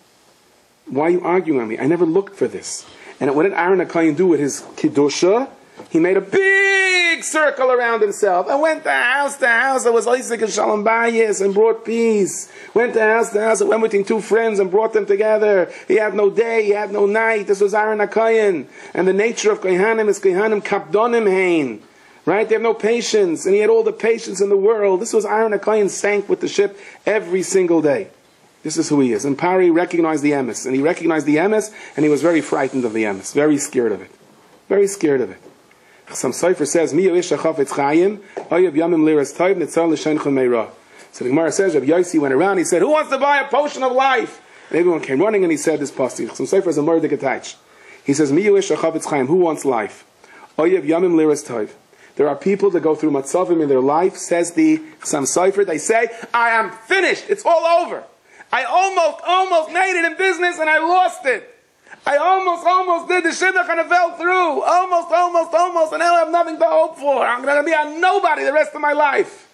Speaker 1: Why are you arguing on me? I never looked for this. And what did Aaron HaKohen do with his Kiddusha? He made a big circle around himself and went to house to house. It was Isaac and Shalom Bayis and brought peace. Went to house and went between 2 friends and brought them together. He had no day, he had no night. This was Aaron HaKohen. And the nature of Kohanim is Kohanim kapdonim hein. Right? They have no patience. And he had all the patience in the world. This was Aaron HaKohen, sank with the ship every single day. This is who he is. And Pari recognized the emes. And he recognized the emes, and he was very frightened of the emes. Very scared of it. Very scared of it. Some Sefer says, Mi yoish hachafetz chayim, oyev yamim liras toiv, nitzar l'shenchon meirah. So the Gemara says, Rabbi Yossi went around, he said, who wants to buy a potion of life? And everyone came running, and he said this pasuk. Some Sefer is a murder getach. He says, Mi yoish hachafetz chayim, who wants life? Oyev yamim liras toiv. There are people that go through matzavim in their life, says the Some Sefer, they say, I am finished, it's all over. I almost made it in business, and I lost it. I almost did the shidduch and it fell through. Almost, and now I have nothing to hope for. I'm going to be a nobody the rest of my life.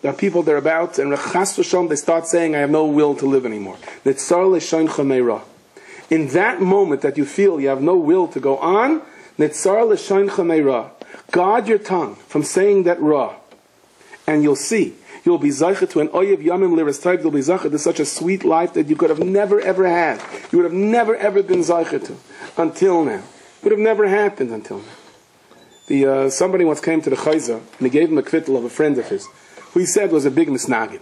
Speaker 1: There are people thereabouts, and they start saying, I have no will to live anymore. In that moment that you feel you have no will to go on, guard your tongue from saying that ra, and you'll see. You'll be zaycha to an oyev yamim liras toiv. You'll be zaycha to such a sweet life that you could have never ever had. You would have never ever been zaycha to until now. It would have never happened until now. Somebody once came to the chayza and he gave him a kvittel of a friend of his, who he said was a big misnagid.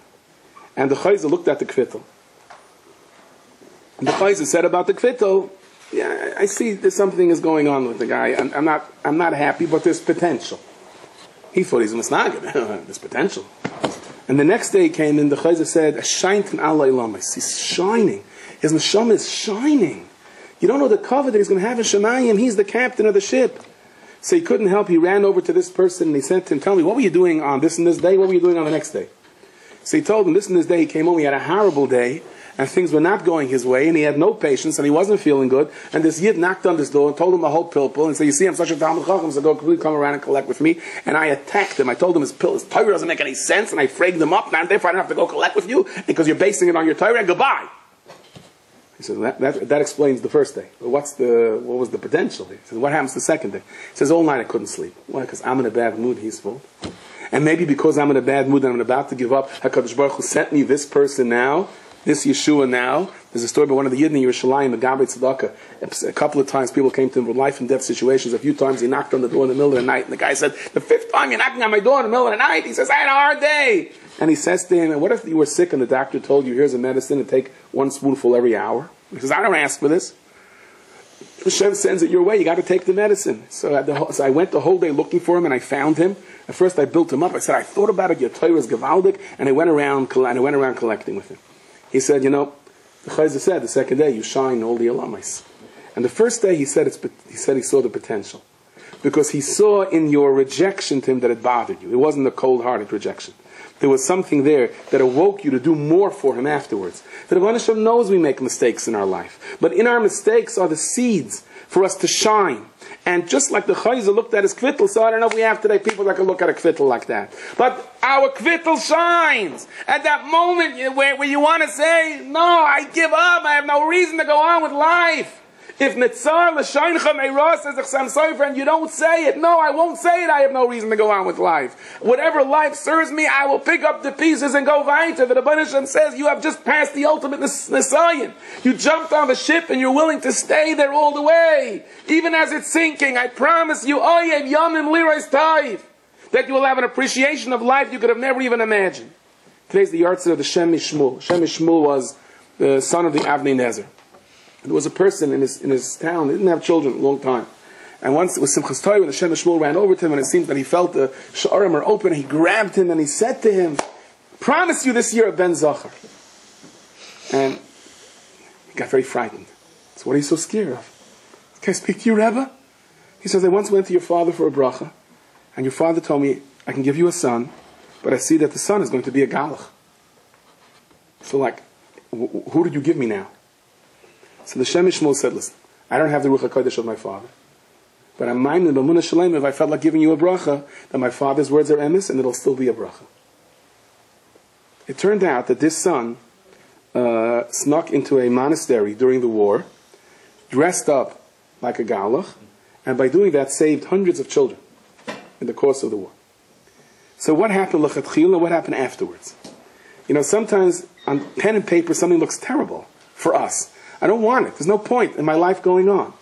Speaker 1: And the chayza looked at the kvittel. And the chayza said about the kvittel, yeah, I see there's something is going on with the guy. I'm not happy, but there's potential. He thought he's a misnagid. There's potential. And the next day he came in, the chayza said, Ashaintin Allah ilamis. He's shining. His neshama is shining. You don't know the cover that he's going to have in Shemayim. He's the captain of the ship. So he couldn't help. He ran over to this person and he said to him, tell me, what were you doing on this and this day? What were you doing on the next day? So he told him, this and this day he came home, he had a horrible day, and things were not going his way, and he had no patience, and he wasn't feeling good, and this yid knocked on this door and told him the whole pilpul, and said, you see, I'm such a Talmud Chacham, so go come around and collect with me. And I attacked him. I told him his Torah doesn't make any sense, and I fragged him up, and therefore I don't have to go collect with you, because you're basing it on your Torah, and goodbye. He says, that explains the first day. But what was the potential? He says, what happens the second day? He says, all night I couldn't sleep. Why? Because I'm in a bad mood, he's full. And maybe because I'm in a bad mood and I'm about to give up, HaKadosh Baruch Hu sent me this person now, this Yeshua now. There's a story about one of the Yidden in Yerushalayim, the Gabbai Tzedakah. A couple of times people came to him with life and death situations. A few times he knocked on the door in the middle of the night, and the guy said, the 5th time you're knocking on my door in the middle of the night. He says, I had a hard day. And he says to him, what if you were sick and the doctor told you, here's a medicine and take 1 spoonful every hour? He says, I don't ask for this. Hashem sends it your way. You got to take the medicine. So I went the whole day looking for him, and I found him. At first, I built him up. I said, I thought about it. Your Torah is gewaldik, and I went around collecting with him. He said, the Chayzer said the second day you shine all the alamais, and the first day he said he saw the potential, because he saw in your rejection to him that it bothered you. It wasn't a cold-hearted rejection. There was something there that awoke you to do more for him afterwards. The Rebbeinu Shem knows we make mistakes in our life. But in our mistakes are the seeds for us to shine. And just like the Chayzer looked at his kvittel, so I don't know if we have today people that can look at a kvittel like that. But our kvittel shines. At that moment where you want to say, no, I give up, I have no reason to go on with life. If Nitzar l'shayncha meira says the Chassam Sofer and you don't say it, no, I won't say it, I have no reason to go on with life. Whatever life serves me, I will pick up the pieces and go weiter. The Rebbeinu Shem says you have just passed the ultimate Nisayon. You jumped on the ship and you're willing to stay there all the way. Even as it's sinking, I promise you, oyev yamim liros taiv, that you will have an appreciation of life you could have never even imagined. Today's the yahrzeit of the Shem Mishmul. Shem Mishmul was the son of the Avnei Nezer. There was a person in his town, he didn't have children a long time. And once it was Simchas Torah, when the Shem Shmuel ran over to him, and it seemed that he felt the Sha'arim are open, he grabbed him and he said to him, promise you this year a Ben Zachar. And he got very frightened. So what are you so scared of? Can I speak to you, Rebbe? He says, I once went to your father for a bracha, and your father told me, I can give you a son, but I see that the son is going to be a galach. So like, who did you give me now? So the Shem Shmuel said, listen, I don't have the Ruach HaKodesh of my father. But I'm minded, B'munah Shalem, if I felt like giving you a bracha, that my father's words are emes, and it'll still be a bracha. It turned out that this son snuck into a monastery during the war, dressed up like a galach, and by doing that saved hundreds of children in the course of the war. So what happened l'chatchila, what happened afterwards? You know, sometimes on pen and paper something looks terrible for us. I don't want it. There's no point in my life going on.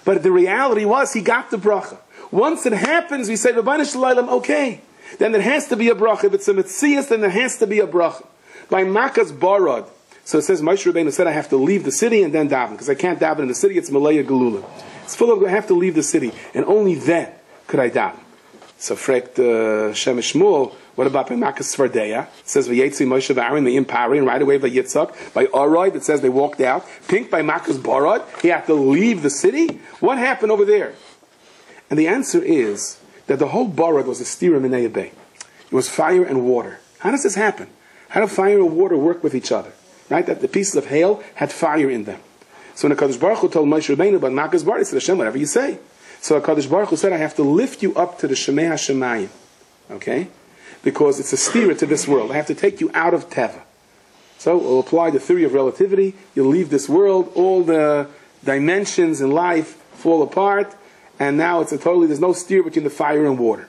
Speaker 1: But the reality was he got the bracha. Once it happens, we say, Rebbeinu Shalom, okay. Then there has to be a bracha. If it's a metzias, then there has to be a bracha. By Makas Barad, so it says, Moshe Rabbeinu said, I have to leave the city and then daven. Because I can't daven in the city, it's Malaya Gelula. It's full of, I have to leave the city. And only then could I daven. So frekt Shem Shmuel, what about by Makas Svardeya? It says Vayetzi Moshe v'Aaron me'im Pari, and right away by Yitzchak. By Aroi, that says they walked out. Pink by Makas Barad, he had to leave the city. What happened over there? And the answer is that the whole Barad was a stira minei bay. It was fire and water. How does this happen? How do fire and water work with each other? Right? That the pieces of hail had fire in them. So when HaKadosh Baruch Hu told Moshe Rabbeinu about Makas Barad, he said, Hashem, whatever you say. So HaKadosh Baruch Hu said, I have to lift you up to the Shemei HaShemayim. Okay? Because it's a stira to this world. I have to take you out of Teva. So we'll apply the theory of relativity. You'll leave this world. All the dimensions in life fall apart. And now it's there's no steer between the fire and water.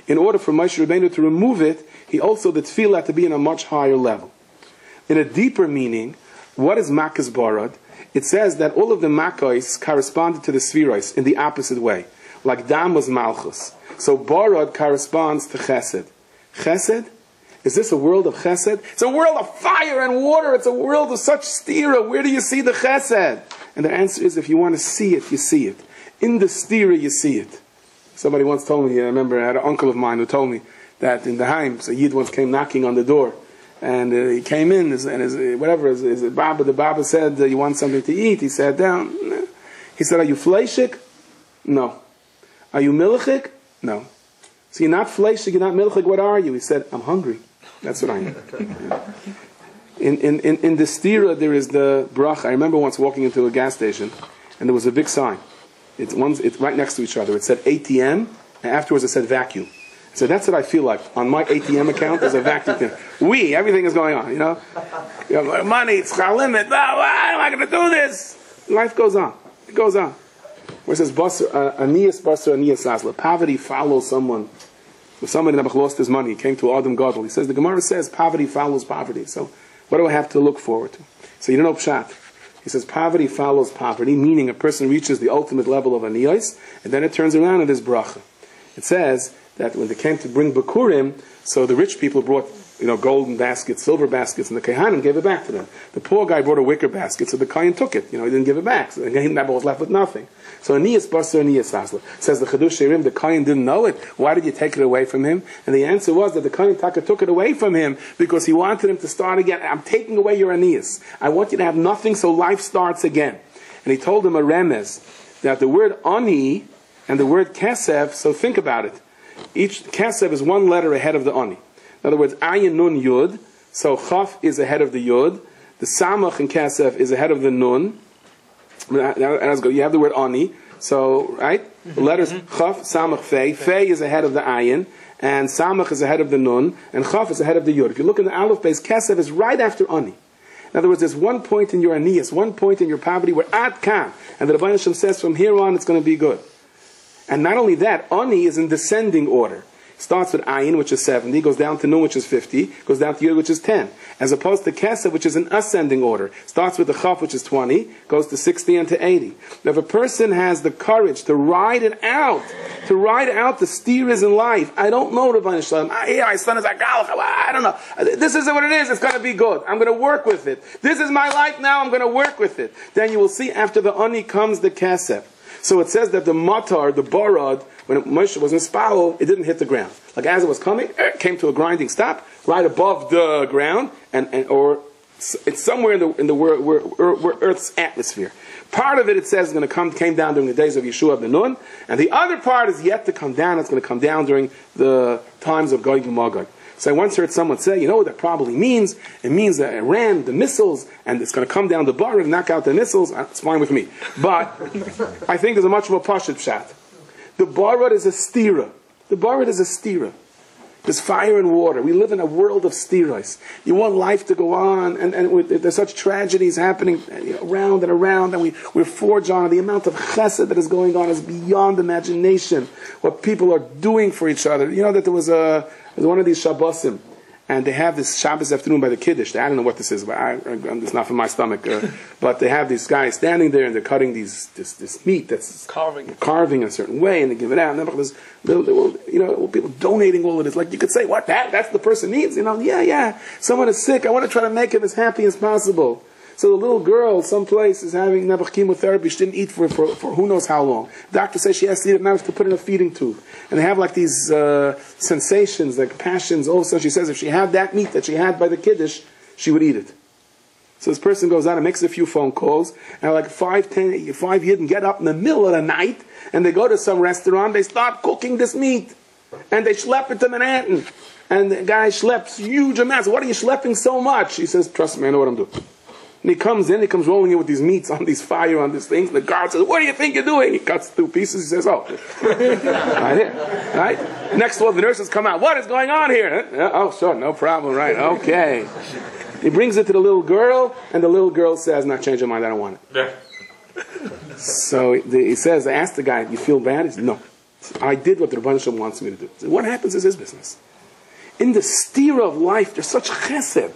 Speaker 1: In order for Moshe Rabbeinu to remove it, he also, the tefillah had to be in a much higher level. In a deeper meaning, what is Makas Barad? It says that all of the Makos corresponded to the Sfiros in the opposite way. Like Dam was Malchus. So Barad corresponds to Chesed. Chesed? Is this a world of Chesed? It's a world of fire and water. It's a world of such stira. Where do you see the Chesed? And the answer is, if you want to see it, you see it. In the stira, you see it. Somebody once told me, I remember I had an uncle of mine who told me that in the Heims, a Yid once came knocking on the door. And he came in, and his Baba, the Baba said, you want something to eat? He sat down. He said, are you fleishik? No. Are you milchik? No. So you're not fleishik, you're not milchik, what are you? He said, I'm hungry. That's what I am. In the stira, there is the bracha. I remember once walking into a gas station, and there was a big sign. It's right next to each other. It said ATM, and afterwards it said vacuum. So that's what I feel like. On my ATM account, there's a vacuum thing. Everything is going on, you know? You have money, it's a limit. Why am I going to do this? Life goes on. It goes on. Where it says, Aniyas Basar Aniyas Asla. Poverty follows someone. If somebody lost his money, he came to Adam Gadol. He says, the Gemara says, poverty follows poverty. So what do I have to look forward to? So you don't know Pshat. He says, poverty follows poverty, meaning a person reaches the ultimate level of Aniyas, and then it turns around and is bracha. It says that when they came to bring Bikurim, so the rich people brought golden baskets, silver baskets, and the Kehanim gave it back to them. The poor guy brought a wicker basket, so the Kohen took it. He didn't give it back. So the Kohen was left with nothing. So Aniyas Basar Aniyas Asla. Says the Chidush Shirim, the Kohen didn't know it. Why did you take it away from him? And the answer was that the Kohen took it away from him because he wanted him to start again. I'm taking away your Aniyas. I want you to have nothing so life starts again. And he told him a remez that the word Ani and the word Kesef, so think about it. Each Kesef is one letter ahead of the Ani. In other words, Ayin Nun Yud, so Chaf is ahead of the Yud, the Samach in Kesef is ahead of the Nun. You have the word Ani, So, right? The letters Chaf, Samach, Fei. Fei is ahead of the Ayin, and Samach is ahead of the Nun, and Chaf is ahead of the Yud. If you look in the Aleph base, Kesef is right after Ani. In other words, there's one point in your Aniyas, one point in your poverty where Ad Kam, and the Rabbi Hashem says from here on it's going to be good. And not only that, Ani is in descending order. Starts with Ayin, which is 70, goes down to Nun, which is 50, goes down to Yud, which is 10. As opposed to Kesef, which is in ascending order. Starts with the Chaf, which is 20, goes to 60 and to 80. Now, if a person has the courage to ride it out, the steers in life, I don't know, Rabbi Shalom. My son is like, I don't know. This is what it is. It's going to be good. I'm going to work with it. This is my life now. I'm going to work with it. Then you will see after the Ani comes the Kesef. So it says that the matar, the barad, when Moshe was in Spalo, it didn't hit the ground. Like as it was coming, it came to a grinding stop right above the ground, or it's somewhere in the where Earth's atmosphere. Part of it says, is going to came down during the days of Yeshua ben Nun, and the other part is yet to come down. It's going to come down during the times of Gog and Magog. So I once heard someone say, you know what that probably means? It means that Iran, the missiles, and it's going to come down the bar and knock out the missiles. It's fine with me. But I think there's a much more pashut pshat. The barad is a stira. The barad is a stira. There's fire and water. We live in a world of stiras. You want life to go on, and there's such tragedies happening around and around, and we're forged on. The amount of chesed that is going on is beyond imagination. What people are doing for each other. You know that there was one of these Shabbosim, and they have this Shabbos afternoon by the Kiddush. I don't know what this is, but it's not for my stomach. But they have these guys standing there, and they're cutting this meat that's carving in a certain way, and they give it out. And there's people donating all of this. Like you could say, what that's the person needs. Yeah. Someone is sick. I want to try to make him as happy as possible. So the little girl, someplace, is having chemotherapy. She didn't eat for who knows how long. The doctor says she has to eat it now to put in a feeding tube. And they have like these sensations, like passions. All of a sudden she says if she had that meat that she had by the Kiddush, she would eat it. So this person goes out and makes a few phone calls, and like 5 Yidden get up in the middle of the night, and they go to some restaurant, they start cooking this meat. And they schlep it to Manhattan. And the guy schleps huge amounts. What are you schlepping so much? He says, trust me, I know what I'm doing. And he comes rolling in with these meats on these fire, on these things. The guard says, what do you think you're doing? He cuts 2 pieces. He says, oh. Right here. Right? Next one, the nurses come out. What is going on here? Oh, sure, no problem. Right, okay. He brings it to the little girl, and the little girl says, not change your mind, I don't want it. So he says, I asked the guy, do you feel bad? He said, no. I did what the Rabbi Hashem wants me to do. So what happens is his business. In the stira of life, there's such chesed.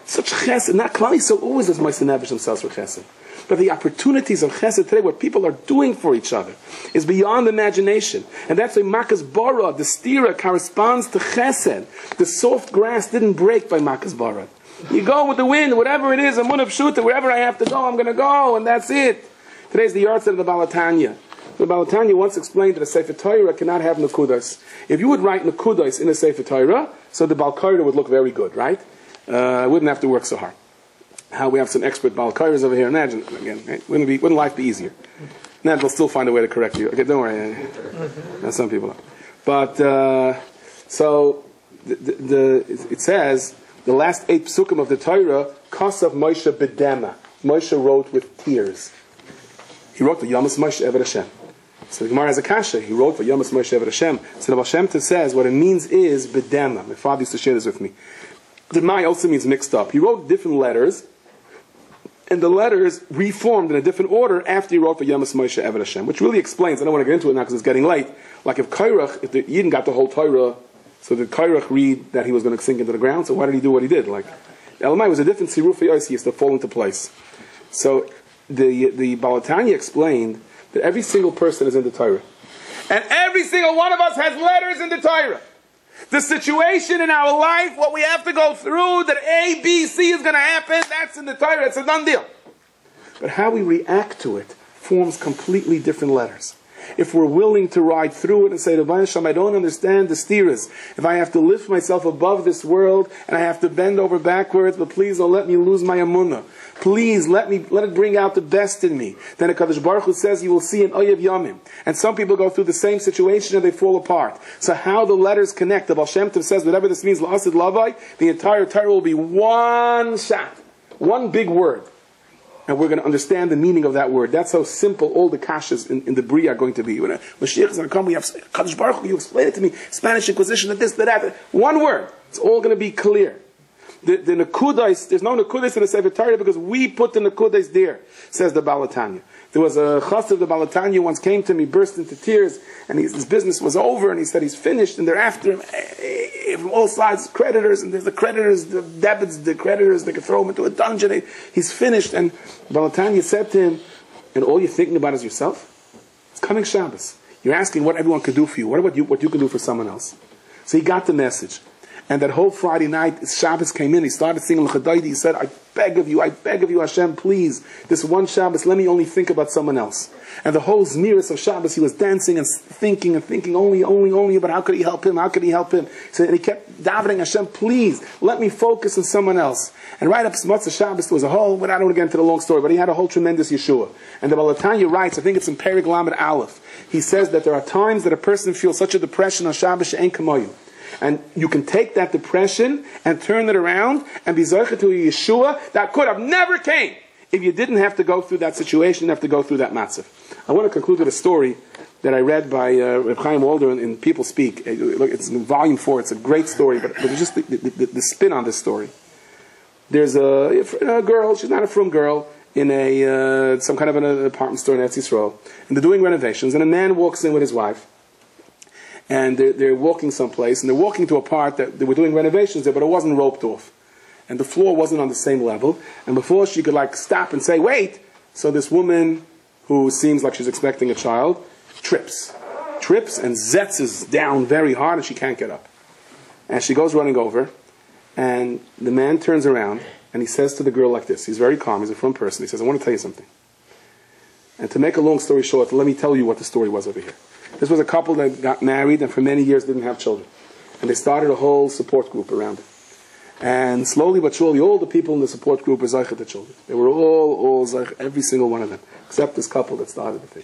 Speaker 1: Such chesed, not Klal so always as Moshe Nevish themselves for chesed. But the opportunities of chesed today, what people are doing for each other, is beyond imagination. And that's why Makas Bara, the stira, corresponds to chesed. The soft grass didn't break by Makas Bara. You go with the wind, whatever it is, I'm going to shoot it, wherever I have to go, I'm going to go, and that's it. Today's the yard set of the Balatanya. The Balatanya once explained that a Sefer Torah cannot have Nekudas. If you would write Nekudas in a Sefer Torah, so the Balkaira would look very good, right? I wouldn't have to work so hard. How we have some expert Balkairas over here. Imagine, again, right? Wouldn't life be easier? Now they'll still find a way to correct you. Okay, don't worry. Now, some people are. But, so, it says, the last 8 psukim of the Torah, Kosav Moshe Bedema. Moshe wrote with tears. He wrote the Yamas Moshe Eved Hashem. So the Gemara has a kasha. He wrote for Yamas Moshe Eved Hashem. So the Baal Shem Tov says what it means is Bedema. My father used to share this with me. The Mai also means mixed up. He wrote different letters, and the letters reformed in a different order after he wrote for Yamas Moshe Eved Hashem, which really explains, I don't want to get into it now because it's getting late, like if the Yidden got the whole Torah, so did Kairach read that he was going to sink into the ground, so why did he do what he did? Like, Elamai was a different Sirufi Oisius to fall into place. So the Balatanya explained that every single person is in the Torah. And every single one of us has letters in the Torah. The situation in our life, what we have to go through, that A, B, C is going to happen, that's in the Torah, it's a done deal. But how we react to it forms completely different letters. If we're willing to ride through it and say, Rabbi Hashem, I don't understand the steers. If I have to lift myself above this world and I have to bend over backwards, but please don't let me lose my amunah. Please let it bring out the best in me. Then HaKadosh Baruch Hu says you will see an Oyev Yamim. And some people go through the same situation and they fall apart. So how the letters connect, the Baal Shem Tov says, whatever this means, La'asid Lavai, the entire Torah will be one shot. One big word. And we're going to understand the meaning of that word. That's how simple all the kashas in the Bria are going to be. When Mashiach is going to come, we have Kadosh Baruch Hu, you explain it to me, Spanish Inquisition, this, that. One word. It's all going to be clear. The Nekudais, there's no Nekudais in the Sefer Torah because we put the Nekudais there, says the Balatanya. There was a Schachter of the Balatanya once came to me, burst into tears, and his business was over, and he said he's finished, and they're after him from all sides, creditors, and there's the creditors, the debits, the creditors, they could throw him into a dungeon. He's finished, and Balatanya said to him, and all you're thinking about is yourself? It's coming Shabbos. You're asking what everyone could do for you. What about you? What you can do for someone else? So he got the message. And that whole Friday night, Shabbos came in, he started singing L'Chadaydi, he said, I beg of you, Hashem, please, this one Shabbos, let me only think about someone else. And the whole Zmiris of Shabbos, he was dancing and thinking, only, but how could he help him, So, and he kept davening, Hashem, please, let me focus on someone else. And right up Motzei Shabbos, there was a whole, but I don't want to get into the long story, but he had a whole tremendous Yeshua. And the Balatanya writes, I think it's in Perek Lamed Aleph, he says that there are times that a person feels such a depression on Shabbos, she'en kamoyu. And you can take that depression and turn it around and be zocher to a Yeshua that could have never came if you didn't have to go through that situation, have to go through that matzav. I want to conclude with a story that I read by Reb Chaim Walder in People Speak. Look, it's in volume 4. It's a great story, but it's just the spin on this story. There's a girl, she's not a frum girl, in some kind of an apartment store in Eretz Yisrael, and they're doing renovations, and a man walks in with his wife. And they're walking someplace, and they're walking to a part that they were doing renovations there, but it wasn't roped off. And the floor wasn't on the same level. And before she could stop and say, wait, so this woman, who seems like she's expecting a child, trips and zetzes down very hard, and she can't get up. And she goes running over, and the man turns around, and he says to the girl like this. He's very calm, he's a firm person. He says, I want to tell you something. And to make a long story short, let me tell you what the story was over here. This was a couple that got married and for many years didn't have children. And they started a whole support group around it. And slowly but surely, all the people in the support group were Zeicher the children. They were all Zeicher, every single one of them, except this couple that started the thing.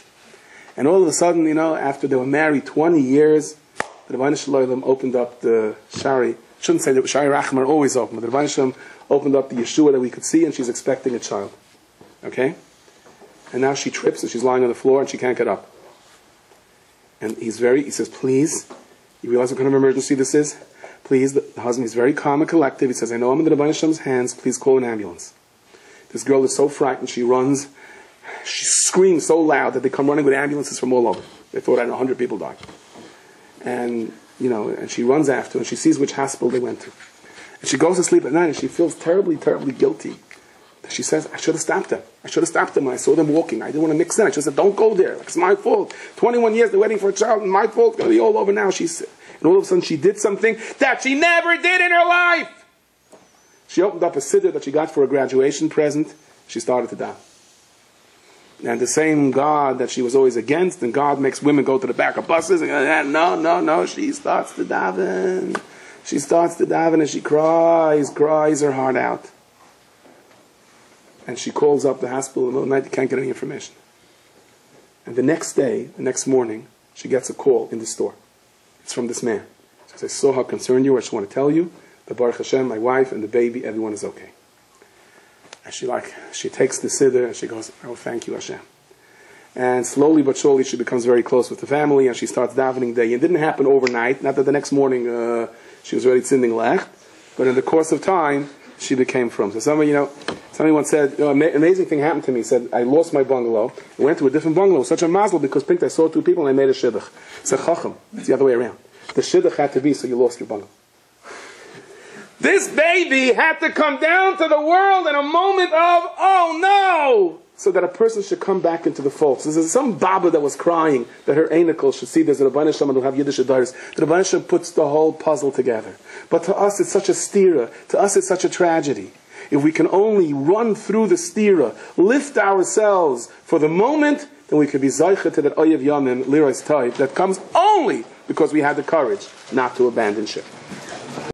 Speaker 1: And all of a sudden, after they were married 20 years, the Rebbeinu Shalom opened up the Shari. Shouldn't say that Shari Rachman are always open, but the Rebbeinu Shalom opened up the Yeshua that we could see, and she's expecting a child. Okay? And now she trips, and she's lying on the floor, and she can't get up. And he says, please, you realize what kind of emergency this is? Please, the husband is very calm and collective. He says, I know I'm in the Rebbeinu Shem's hands. Please call an ambulance. This girl is so frightened. She runs. She screams so loud that they come running with ambulances from all over. They thought 100 people died. And, and she runs after, and she sees which hospital they went to. And she goes to sleep at night, and she feels terribly, terribly guilty. She says, I should have stopped them. When I saw them walking. I didn't want to mix in. I just said, don't go there. It's my fault. 21 years they're waiting for a child, and my fault. It's going to be all over now. And all of a sudden she did something that she never did in her life. She opened up a siddur that she got for a graduation present. She started to daven. And the same God that she was always against, and God makes women go to the back of buses, and no, she starts to daven. She starts to daven, and she cries her heart out. And she calls up the hospital in the middle of the night, can't get any information. And the next morning, she gets a call in the store. It's from this man. She says, I saw how concerned you were. I just want to tell you that Baruch Hashem, my wife and the baby, everyone is okay. And she takes the siddur and she goes, oh, thank you, Hashem. And slowly but surely she becomes very close with the family and she starts davening day. It didn't happen overnight. Not that the next morning she was already tzinding lech, but in the course of time, she became from. So somebody once said, an amazing thing happened to me. He said, I lost my bungalow. I went to a different bungalow. It was such a mazel because I saw 2 people and I made a shidduch. It's a chacham. It's the other way around. The shidduch had to be so you lost your bungalow. This baby had to come down to the world in a moment of, oh no! So that a person should come back into the fold. So there's some baba that was crying that her anacle should see there's a Rabbi Shem who have Yiddish adaris. The Rabbi Shem puts the whole puzzle together. But to us it's such a stira. To us it's such a tragedy. If we can only run through the stira, lift ourselves for the moment, then we could be zaycha to that oyev yamim lirais tayv that comes only because we had the courage not to abandon ship.